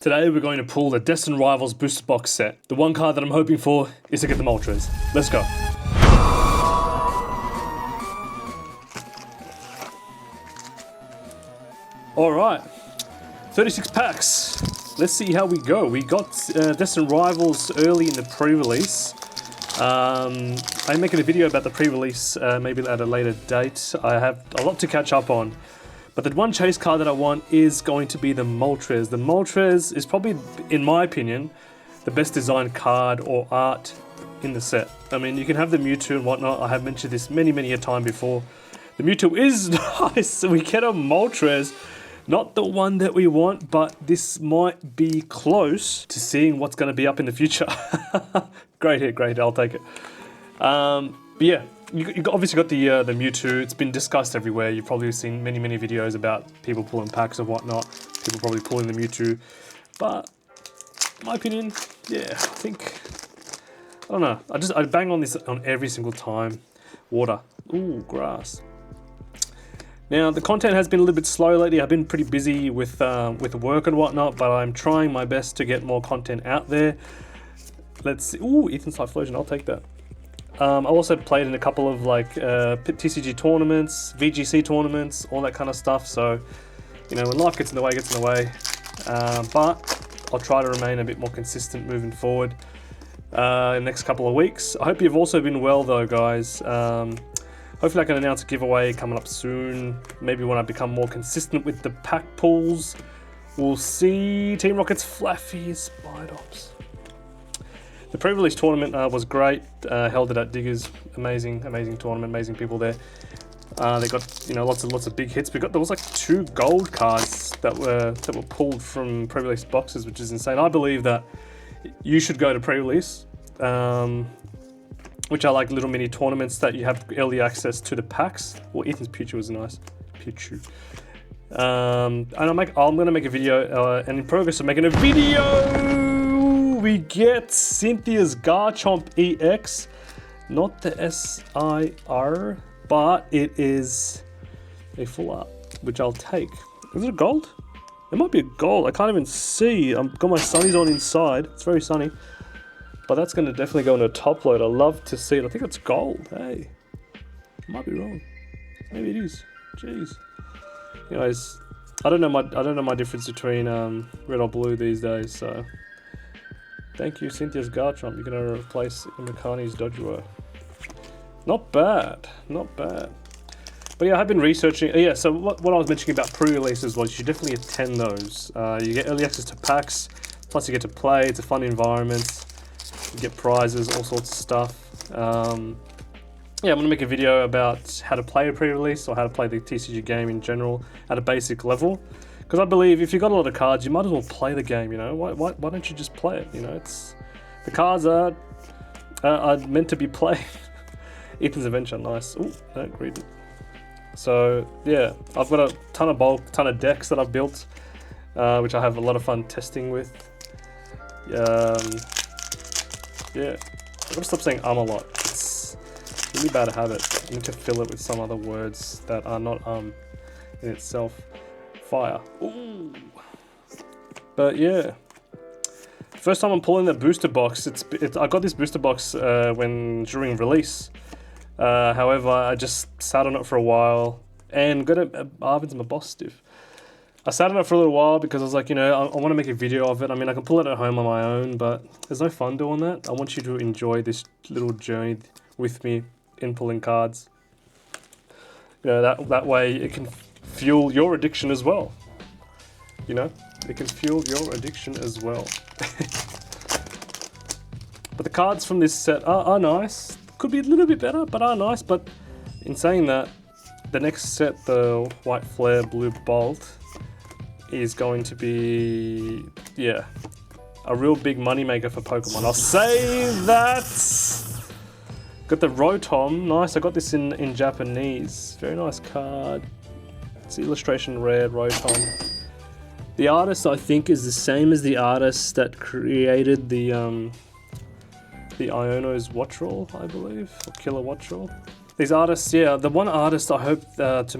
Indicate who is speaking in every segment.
Speaker 1: Today we're going to pull the Destined Rivals booster box set. The one card that I'm hoping for is to get the Ultras. Let's go. Alright, 36 packs. Let's see how we go. We got Destined Rivals early in the pre-release. I'm making a video about the pre-release maybe at a later date. I have a lot to catch up on. But the one chase card that I want is going to be the Moltres. The Moltres is probably, in my opinion, the best designed card or art in the set. I mean, you can have the Mewtwo and whatnot. I have mentioned this many a time before. The Mewtwo is nice. We get a Moltres. Not the one that we want, but this might be close to seeing what's going to be up in the future. Great hit, I'll take it. But yeah. You obviously got the Mewtwo. It's been discussed everywhere. You've probably seen many videos about people pulling packs and whatnot. People probably pulling the Mewtwo. But, in my opinion, yeah, I don't know. I bang on this on every single time. Water. Ooh, grass. Now, the content has been a little bit slow lately. I've been pretty busy with work and whatnot, but I'm trying my best to get more content out there. Let's see. Ooh, Ethan's Typhlosion. I'll take that. I also played in a couple of like TCG tournaments, VGC tournaments, all that kind of stuff. So, you know, when life gets in the way, it gets in the way. But I'll try to remain a bit more consistent moving forward in the next couple of weeks. I hope you've also been well though, guys. Hopefully I can announce a giveaway coming up soon. Maybe when I become more consistent with the pack pulls. We'll see. Team Rocket's Flaffy Spidops. The pre-release tournament was great. Held it at Diggers. Amazing tournament. Amazing people there. They got lots of big hits. There was like 2 gold cards that were pulled from pre-release boxes, which is insane. I believe that you should go to pre-release, which are like little mini tournaments that you have early access to the packs. Well, Ethan's Pichu was nice. Pichu. And I'm gonna make a video, and in progress of making a video. We get Cynthia's Garchomp EX, not the SIR, but it is a full art, which I'll take. Is it a gold? It might be a gold. I can't even see. I've got my sunnies on inside. It's very sunny. But that's going to definitely go in a top load. I love to see it. I think it's gold. Hey, I might be wrong. Maybe it is. Jeez. Anyways, I don't know my difference between red or blue these days. So. Thank you, Cynthia's Garchomp. You're going to replace Makani's Doduo. Not bad. But yeah, I've been researching. Yeah, so what I was mentioning about pre-releases was you should definitely attend those. You get early access to packs, plus you get to play. It's a fun environment. You get prizes, all sorts of stuff. Yeah, I'm going to make a video about how to play a pre-release or how to play the TCG game in general at a basic level. Because I believe if you've got a lot of cards, you might as well play the game, you know? Why don't you just play it, you know? The cards are meant to be played. Ethan's Adventure, nice. Ooh, no, read it. So, yeah, I've got a ton of decks that I've built, which I have a lot of fun testing with. Yeah, I've got to stop saying a lot. It's really bad habit. I need to fill it with some other words that are not in itself. Fire. Ooh. But yeah, first time I'm pulling the booster box. I got this booster box during release. However, I just sat on it for a while and got it. Arvin's my boss stiff. I sat on it for a little while because I was like, you know, I want to make a video of it. I mean, I can pull it at home on my own, but there's no fun doing that. I want you to enjoy this little journey with me in pulling cards. You know, that way it can fuel your addiction as well. You know, it can fuel your addiction as well. But the cards from this set are nice. Could be a little bit better, but are nice. But in saying that, the next set, the White Flare Blue Bolt, is going to be, yeah, a real big moneymaker for Pokemon. I'll say that. Got the Rotom, nice. I got this in Japanese. Very nice card. It's illustration red Rotom. The artist, I think, is the same as the artist that created the Iono's Watchroll, I believe, or Killer Watchroll. These artists, yeah, the one artist I hope to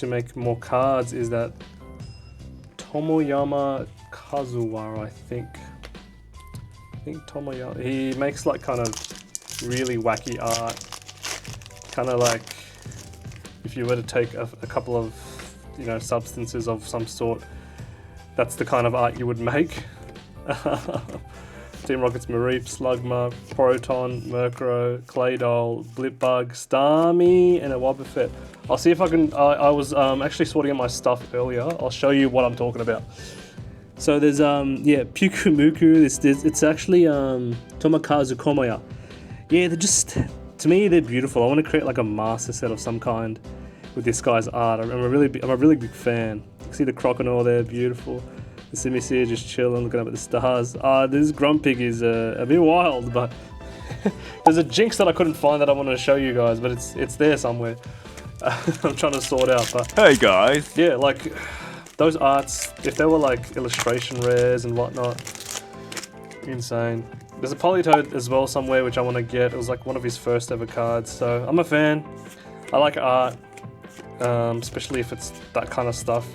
Speaker 1: make more cards is that Tomoyama Kazuwara, I think. Tomoya. He makes like kind of really wacky art. Kind of like if you were to take a couple of, you know, substances of some sort, that's the kind of art you would make. Team Rocket's Mareep, Slugma, Proton, Murkrow, Claydol, Blipbug, Starmie, and a Wobbuffet. I'll see if I can. I was actually sorting out my stuff earlier. I'll show you what I'm talking about. So there's yeah, Pyukumuku. It's actually Tomokazu Komoya. Yeah, they're just, to me they're beautiful. I want to create like a master set of some kind with this guy's art. I'm a really big fan. You can see the Croconaw there, beautiful. The Simisear just chilling, looking up at the stars. This Grumpig is a bit wild, but there's a Jinx that I couldn't find that I wanted to show you guys, but it's there somewhere. I'm trying to sort out, but
Speaker 2: hey guys.
Speaker 1: Yeah, like those arts, if they were like illustration rares and whatnot, insane. There's a Politoed as well somewhere which I want to get. It was like one of his first ever cards, so I'm a fan. I like art, especially if it's that kind of stuff.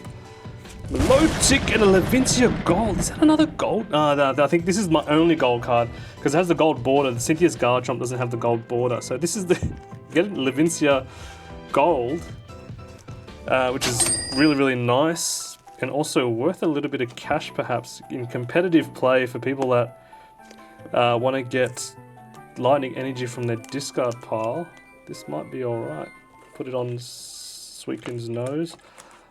Speaker 1: Milotic and a Levincia Gold. Is that another gold? No, I think this is my only gold card because it has the gold border. The Cynthia's Garchomp doesn't have the gold border, so this is the get Levincia Gold, which is really nice and also worth a little bit of cash perhaps in competitive play for people that want to get lightning energy from their discard pile. This might be alright. Put it on Sweetkin's nose.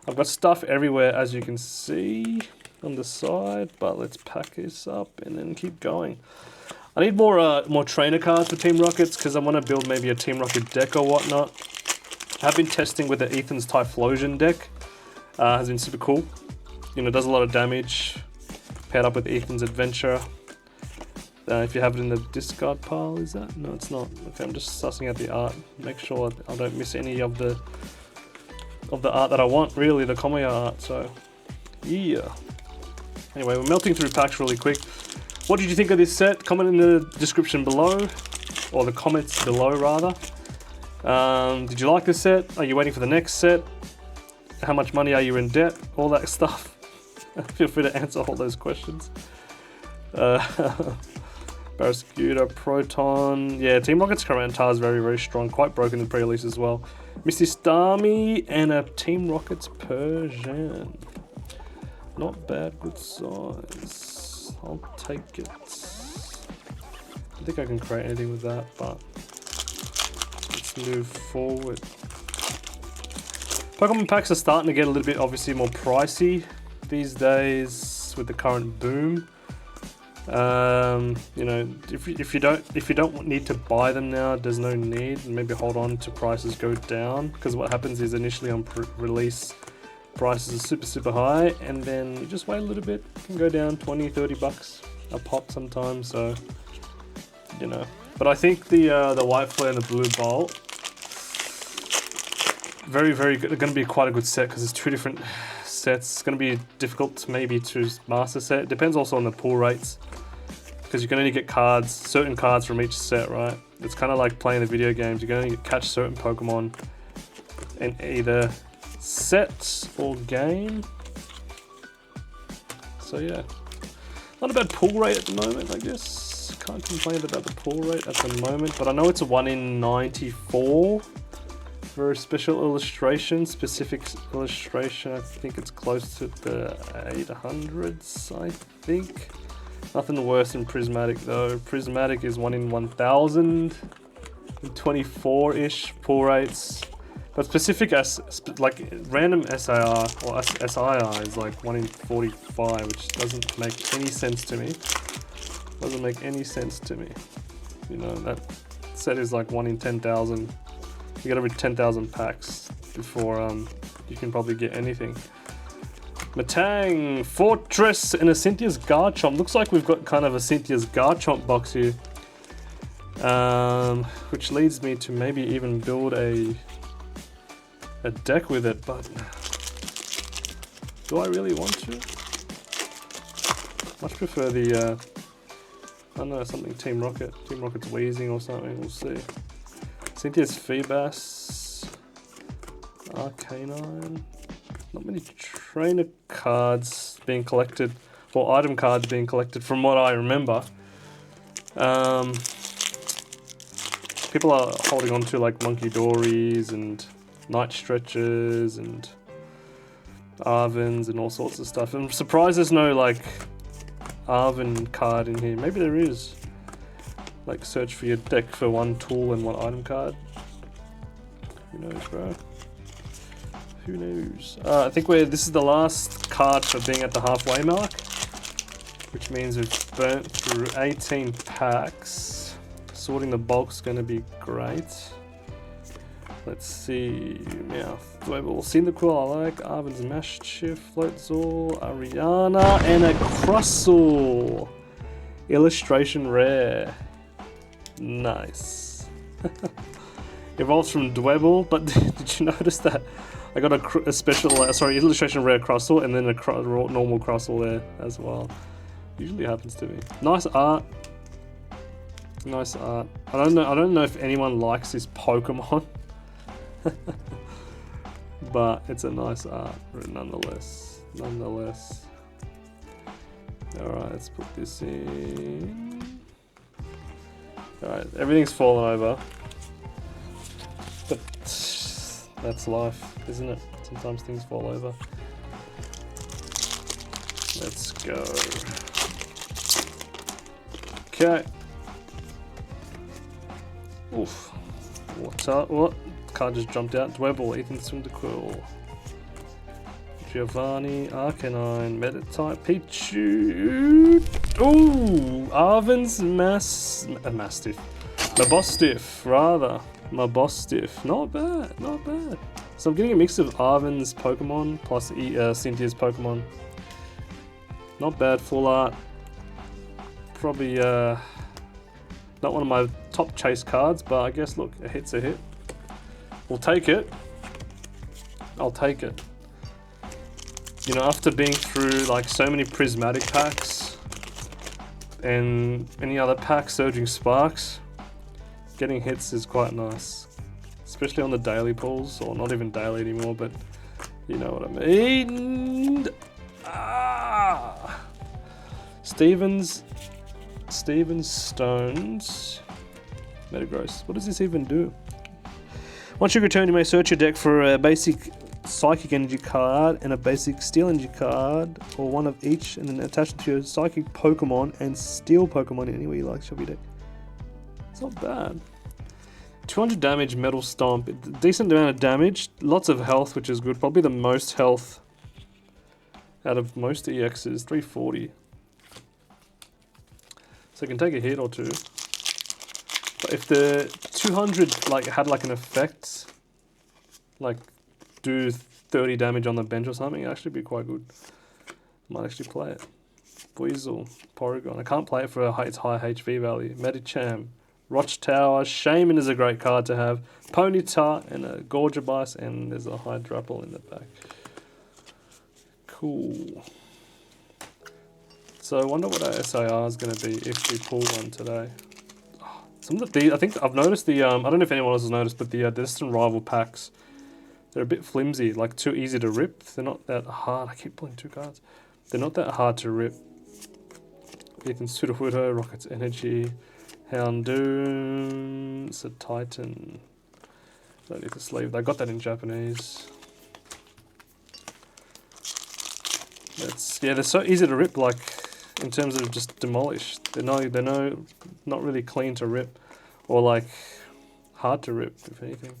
Speaker 1: I've got stuff everywhere as you can see on the side, but let's pack this up and then keep going. I need more trainer cards for Team Rockets because I want to build maybe a Team Rocket deck or whatnot. I have been testing with the Ethan's Typhlosion deck. Has been super cool. You know, does a lot of damage. Paired up with Ethan's Adventure. If you have it in the discard pile, is that? No, it's not. Okay, I'm just sussing out the art. Make sure I don't miss any of the art that I want, really, the Komoya art, so yeah. Anyway, we're melting through packs really quick. What did you think of this set? Comment in the description below, or the comments below rather. Did you like this set? Are you waiting for the next set? How much money are you in debt? All that stuff. Feel free to answer all those questions. Barraskewda, Proton. Yeah, Team Rocket's Karantar is very strong. Quite broken in the pre-release as well. Misty Starmie and a Team Rocket's Persian. Not bad, good size. I'll take it. I think I can create anything with that, but let's move forward. Pokemon packs are starting to get a little bit obviously more pricey these days with the current boom. You know, if you don't need to buy them now, there's no need. Maybe hold on to prices go down, because what happens is initially on release prices are super high, and then you just wait a little bit, it can go down 20, 30 bucks a pop sometimes. So you know, but I think the White Flare and the Blue Bolt, very good. They're going to be quite a good set because it's two different sets. It's going to be difficult maybe to master set. It depends also on the pull rates, because you can only get cards, certain cards from each set, right? It's kind of like playing the video games. You can only catch certain Pokemon in either set or game. So yeah, not a bad pull rate at the moment, I guess. Can't complain about the pull rate at the moment, but I know it's a 1 in 94 for a special illustration, specific illustration. I think it's close to the 800s, I think. Nothing worse than Prismatic though. Prismatic is 1 in 1,000, 24-ish pull rates. But specific as like random SIR or SIR is like 1 in 45, which doesn't make any sense to me. Doesn't make any sense to me. You know, that set is like 1 in 10,000. You gotta read 10,000 packs before you can probably get anything. Matang, Fortress, and a Cynthia's Garchomp. Looks like we've got kind of a Cynthia's Garchomp box here. Which leads me to maybe even build a deck with it, but do I really want to? Much prefer the, I don't know, something Team Rocket. Team Rocket's Wheezing or something, we'll see. Cynthia's Feebas, Arcanine. Not many trainer cards being collected. for item cards being collected, from what I remember. People are holding on to like Monkey Dories and Night Stretchers and Arvins and all sorts of stuff. I'm surprised there's no like Arvin card in here. Maybe there is. Like search for your deck for one tool and one item card. Who knows, bro? Who knows? I think this is the last card for being at the halfway mark, which means we've burnt through 18 packs. Sorting the bulk's going to be great. Let's see. Meowth, Dwebble, Cyndaquil, I like. Arvin's Maschiff, Floatzel, Ariana, and a Crustle. Illustration rare. Nice. Evolves from Dwebble, but did you notice that I got a special, illustration rare Crustle and then a normal Crustle there as well. Usually happens to me. Nice art. Nice art. I don't know if anyone likes this Pokemon, but it's a nice art nonetheless. Alright, let's put this in. Alright, everything's fallen over. But that's life, isn't it? Sometimes things fall over. Let's go. Okay. Oof. What's up? What? Card just jumped out. Dwebble, Ethan Cyndaquil, Giovanni, Arcanine, Metatype, Pichu. Ooh, Arvin's Mastiff. Mabostiff, rather. Mabostiff. Not bad, not bad. So I'm getting a mix of Arvin's Pokemon plus Cynthia's Pokemon. Not bad, full art. Probably not one of my top chase cards, but I guess, look, a hit's a hit. We'll take it. I'll take it. You know, after being through like so many prismatic packs and any other pack surging sparks, getting hits is quite nice. Especially on the daily pulls, or not even daily anymore, but you know what I mean. Stevens Stones. Metagross. What does this even do? Once you return, you may search your deck for a basic Psychic Energy card and a basic Steel Energy card, or one of each, and then attach it to your Psychic Pokemon and Steel Pokemon anywhere you like to shove your deck. It's not bad. 200 damage, Metal Stomp. Decent amount of damage, lots of health, which is good. Probably the most health out of most EXs, 340. So it can take a hit or two. But if the 200 like had like an effect, like do 30 damage on the bench or something, it'd actually be quite good. Might actually play it. Weasel, Porygon. I can't play it for its high HP value. Medicham, Roch Tower, Shaman is a great card to have. Ponyta and a Gorgebice, and there's a Hydrapple in the back. Cool. So I wonder what our SIR is going to be if we pull one today. Some of the, I think I've noticed the, I don't know if anyone else has noticed, but the Destined Rival packs, they're a bit flimsy, like too easy to rip. They're not that hard. I keep pulling two cards. They're not that hard to rip. Ethan Sudowoodo, Rocket's Energy, Houndoom, it's a Titan. Don't need to sleeve. I got that in Japanese. Yeah, they're so easy to rip, like in terms of just demolish. They're not really clean to rip, or like hard to rip, if anything.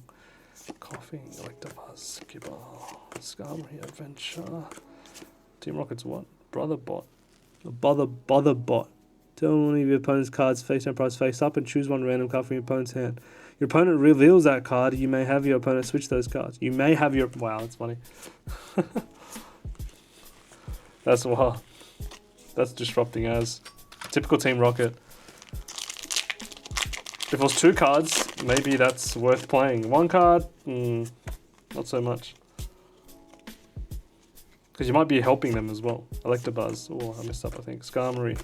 Speaker 1: Coughing, Electabuzz, Gibber, Skarmory, Adventure. Team Rocket's what? Brother Bot. Bother Bot. Tell one of your opponent's cards face down, price face up, and choose one random card from your opponent's hand. Your opponent reveals that card. You may have your opponent switch those cards. You may have your... Wow, that's funny. That's wild. That's disrupting as. Typical Team Rocket. If it was two cards, maybe that's worth playing. One card, not so much. Because you might be helping them as well. Electabuzz. Oh, I messed up, I think. Skarmory.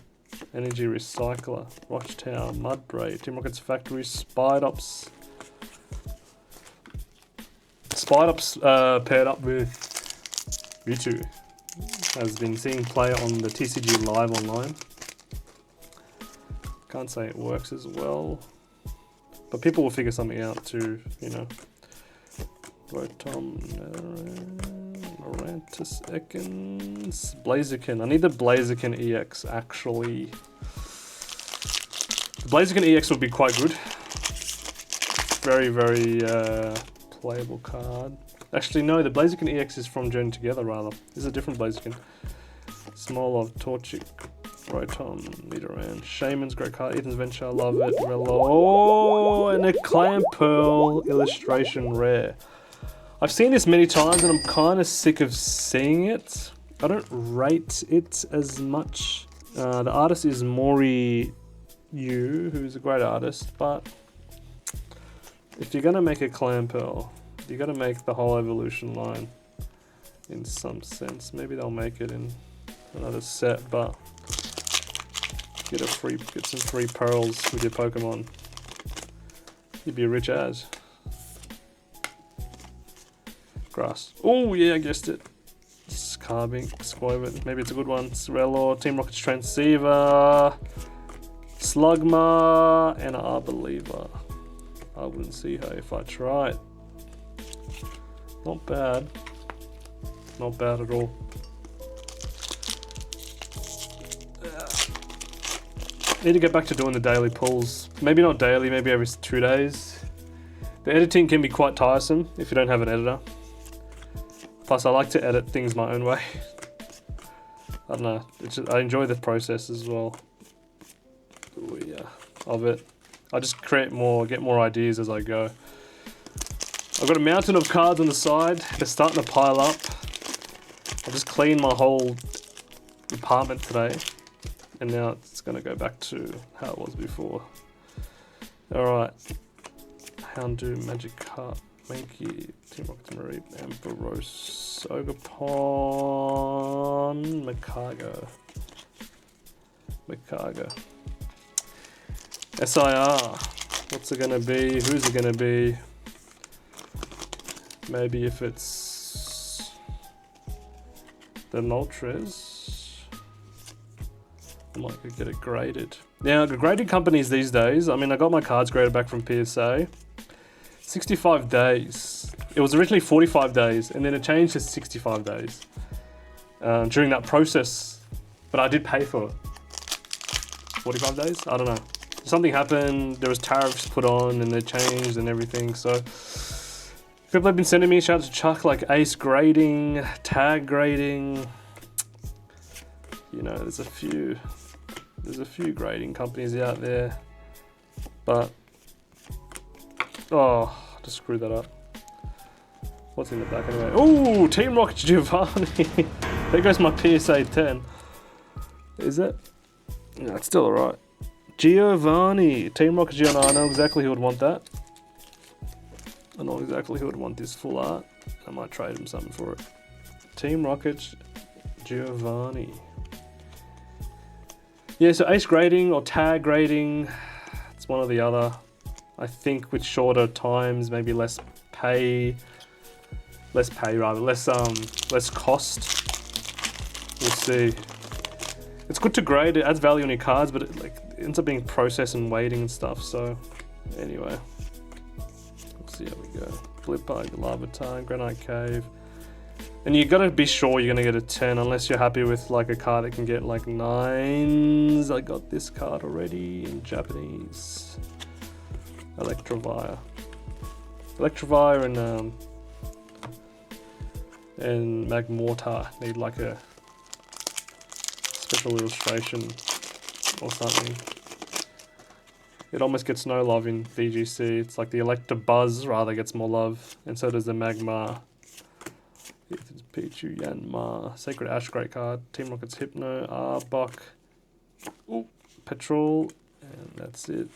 Speaker 1: Energy Recycler. Roch Tower. Mudbray. Team Rocket's Factory. Spidops. Spidops paired up with Mewtwo. has been seeing play on the TCG Live online. Can't say it works as well, but people will figure something out too, you know. Rotom, Morantis Ekans, Blaziken. I need the Blaziken EX actually. The Blaziken EX would be quite good. Very, very playable card. Actually, no, the Blaziken EX is from Journey Together, rather. This is a different Blaziken. Smolov, Torchic, Rotom, Nidoran, Shaman's great card, Ethan's Venture, love it, Relo. Oh, and a Clam Pearl illustration rare. I've seen this many times and I'm kind of sick of seeing it. I don't rate it as much. The artist is Mori Yu, who's a great artist, but if you're gonna make a Clam Pearl, you gotta make the whole evolution line in some sense. Maybe they'll make it in another set, but get some free pearls with your Pokemon. You'd be rich as. Grass. Oh yeah, I guessed it. Carbink, Squivit. Maybe it's a good one. Relo, Team Rocket's Transceiver, Slugma, and Arboliva. I wouldn't see her if I tried. Not bad. Not bad at all. Need to get back to doing the daily pulls. Maybe not daily, maybe every 2 days. The editing can be quite tiresome if you don't have an editor. Plus, I like to edit things my own way. I don't know. I enjoy the process as well. Ooh, yeah, of it. I just create more, get more ideas as I go. I've got a mountain of cards on the side. They're starting to pile up. I just cleaned my whole apartment today, and now it's going to go back to how it was before. All right. Houndoom, Magikarp, Mankey, Team Rocket, Mareep, Ampharos, Ogerpon, Makago. SIR. What's it gonna be? Who's it gonna be? Maybe if it's the Moltres, I might get it graded. Now, the graded companies these days, I mean, I got my cards graded back from PSA. 65 days. It was originally 45 days, and then it changed to 65 days during that process. But I did pay for it. 45 days? I don't know. Something happened, there was tariffs put on, and they changed and everything, so... People have been sending me, shout out to Chuck, like Ace grading, Tag grading. You know, there's a few grading companies out there, but... Oh, I just screwed that up. What's in the back anyway? Oh, Team Rocket Giovanni. There goes my PSA 10. Is it? No, it's still alright. Giovanni. Team Rocket Giovanni. I know exactly who would want that. I know exactly who would want this full art. I might trade him something for it. Team Rocket Giovanni. Yeah, so Ace grading or Tag grading. It's one or the other. I think with shorter times, maybe less cost. We'll see. It's good to grade, it adds value on your cards, but it ends up being processed and waiting and stuff, so anyway. We'll see how we go. Blipper, Larvitar, Granite Cave. And you gotta be sure you're gonna get a 10 unless you're happy with like a card that can get like 9s. I got this card already in Japanese. Electivire and Magmortar need like a special illustration or something. It almost gets no love in VGC. It's like the Electabuzz rather gets more love, and so does the Magmar. It's Pichu, Yanmar, Sacred Ash, great card. Team Rocket's Hypno, Arbok, Petrol, and that's it.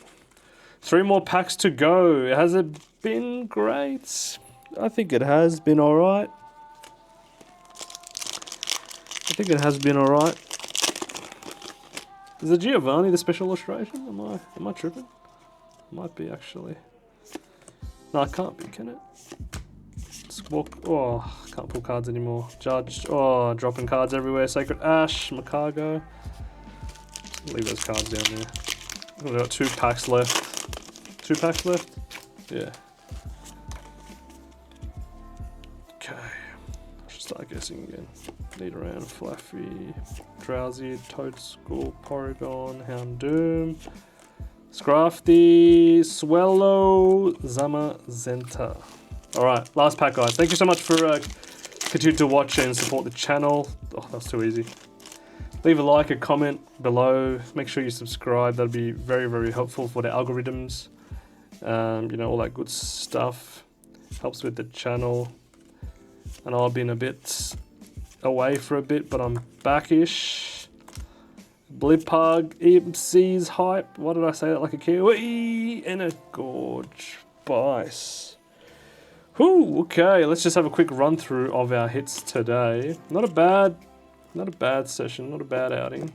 Speaker 1: 3 more packs to go. Has it been great? I think it has been alright. Is it Giovanni the special illustration? Am I tripping? Might be actually. No, it can't be, can it? Squawk. Oh, can't pull cards anymore. Judge. Oh, dropping cards everywhere. Sacred Ash. Macargo. Leave those cards down there. We've got 2 packs left. 2 packs left? Yeah. Okay. I should start guessing again. Nidoran, Fluffy, Drowsy, Toadstool, Porygon, Houndoom, Scrafty, Swellow, Zamazenta. Alright, last pack, guys. Thank you so much for continuing to watch and support the channel. Oh, that's too easy. Leave a like, a comment below. Make sure you subscribe. That'll be very, very helpful for the algorithms. You know, all that good stuff. Helps with the channel. And I've been a bit away for a bit, but I'm back-ish. Blippug, EMC's hype. Why did I say that like a kiwi? And a gorge. Bice. Whew, okay, let's just have a quick run through of our hits today. Not a bad session, not a bad outing.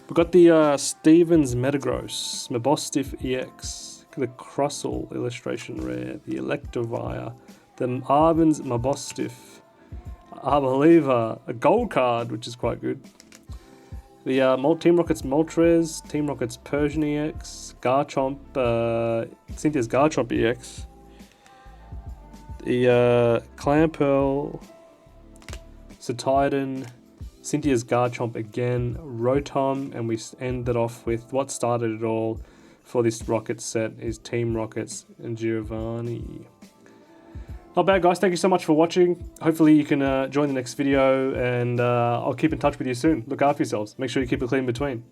Speaker 1: We've got the Stevens Metagross, Mabostiff EX, the Crustle illustration rare, the Electivire, the Arben's Mabostiff, Arboliva, a gold card, which is quite good. The Team Rocket's Moltres, Team Rocket's Persian EX, Garchomp, Cynthia's Garchomp EX, the Clamperl, Cetidon, Cynthia's Garchomp again, Rotom, and we ended off with what started it all for this Rocket set is Team Rockets and Giovanni. Not bad, guys. Thank you so much for watching. Hopefully you can join the next video, and I'll keep in touch with you soon. Look after yourselves. Make sure you keep it clean in between.